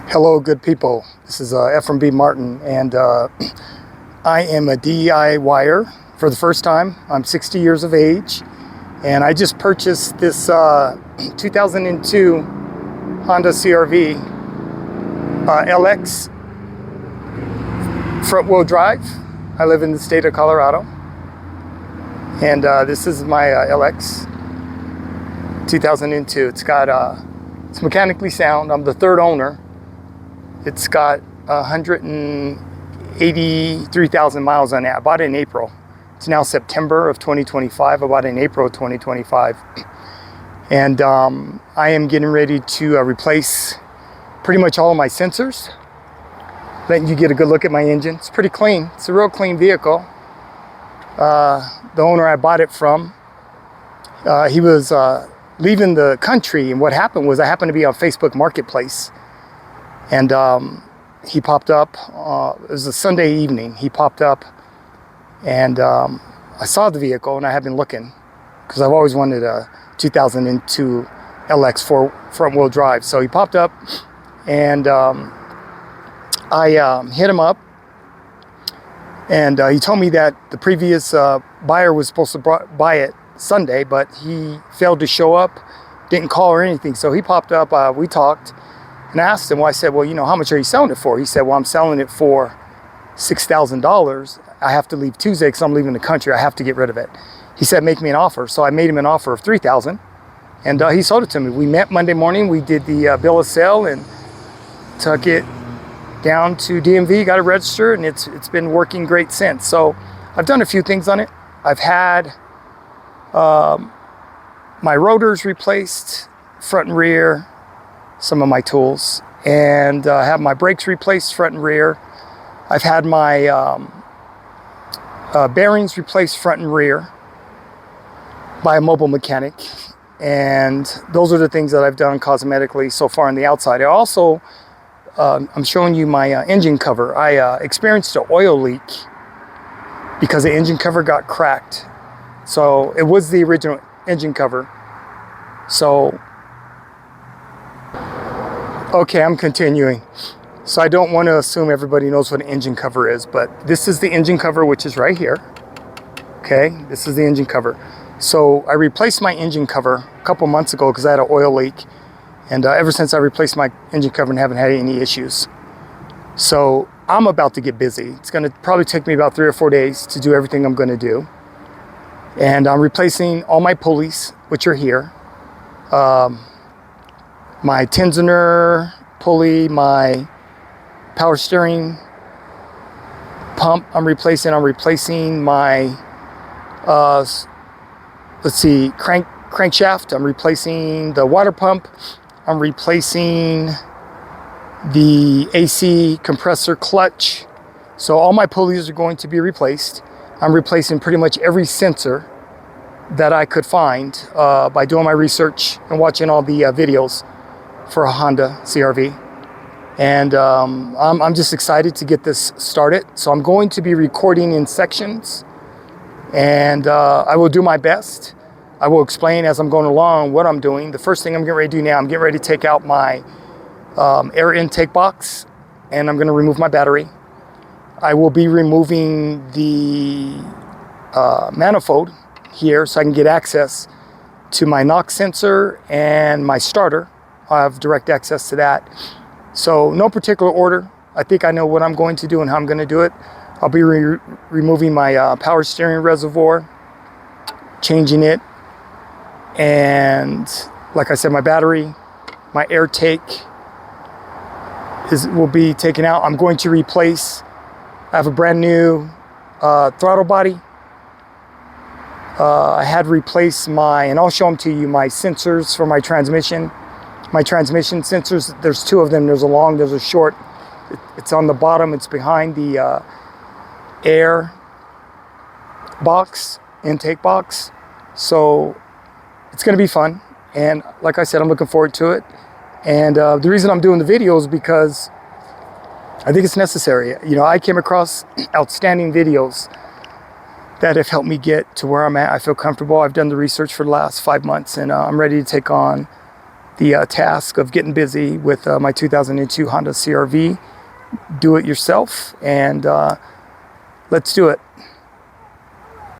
Hello, good people. This is F&B Martin, and I am a DIYer for the first time. I'm 60 years of age, and I just purchased this 2002 Honda CRV LX front-wheel drive. I live in the state of Colorado, and this is my LX 2002. It's mechanically sound. I'm the third owner. It's got 183,000 miles on it. I bought it in April. It's now September of 2025. I bought it in April of 2025. And I am getting ready to replace pretty much all of my sensors. Letting you get a good look at my engine. It's pretty clean. It's a real clean vehicle. The owner I bought it from, he was leaving the country, and what happened was I happened to be on Facebook Marketplace. And he popped up, it was a Sunday evening, he popped up, and I saw the vehicle, and I had been looking, because I've always wanted a 2002 LX front-wheel drive. So he popped up, and I hit him up, and he told me that the previous buyer was supposed to buy it Sunday, but he failed to show up, didn't call or anything. So he popped up, we talked, and I asked him, well, I said, well, you know, how much are you selling it for? He said, well, I'm selling it for $6,000. I have to leave Tuesday because I'm leaving the country. I have to get rid of it. He said, make me an offer. So I made him an offer of $3,000, and he sold it to me. We met Monday morning. We did the bill of sale and took it down to DMV, got it registered, and it's been working great since. So I've done a few things on it. I've had my rotors replaced, front and rear, some of my tools, and have my brakes replaced front and rear. I've had my bearings replaced front and rear by a mobile mechanic, and those are the things that I've done cosmetically so far on the outside. I also, I'm showing you my engine cover. I experienced an oil leak because the engine cover got cracked. So it was the original engine cover. So okay, I'm continuing. So I don't want to assume everybody knows what an engine cover is, but this is the engine cover, which is right here. Okay, this is the engine cover. So I replaced my engine cover a couple months ago because I had an oil leak. And ever since I replaced my engine cover and haven't had any issues. So I'm about to get busy. It's gonna probably take me about 3 or 4 days to do everything I'm gonna do. And I'm replacing all my pulleys, which are here. My tensioner pulley, my power steering pump I'm replacing. I'm replacing my, crankshaft. I'm replacing the water pump. I'm replacing the AC compressor clutch. So all my pulleys are going to be replaced. I'm replacing pretty much every sensor that I could find by doing my research and watching all the videos for a Honda CRV. And I'm just excited to get this started. So I'm going to be recording in sections, and I will do my best. I will explain as I'm going along what I'm doing. The first thing I'm getting ready to do now, I'm getting ready to take out my air intake box, and I'm going to remove my battery. I will be removing the manifold here so I can get access to my knock sensor and my starter. I have direct access to that. So no particular order. I think I know what I'm going to do and how I'm going to do it. I'll be removing my power steering reservoir, changing it, and like I said, my battery, my air take will be taken out. I'm going to replace, I have a brand new throttle body. I had replaced and I'll show them to you, my sensors for my transmission. My transmission sensors, there's two of them. There's a long, there's a short. It's on the bottom, it's behind the air box, intake box. So it's gonna be fun. And like I said, I'm looking forward to it. And the reason I'm doing the video is because I think it's necessary. You know, I came across outstanding videos that have helped me get to where I'm at. I feel comfortable. I've done the research for the last 5 months, and I'm ready to take on the task of getting busy with my 2002 Honda CRV. Do it yourself, and let's do it.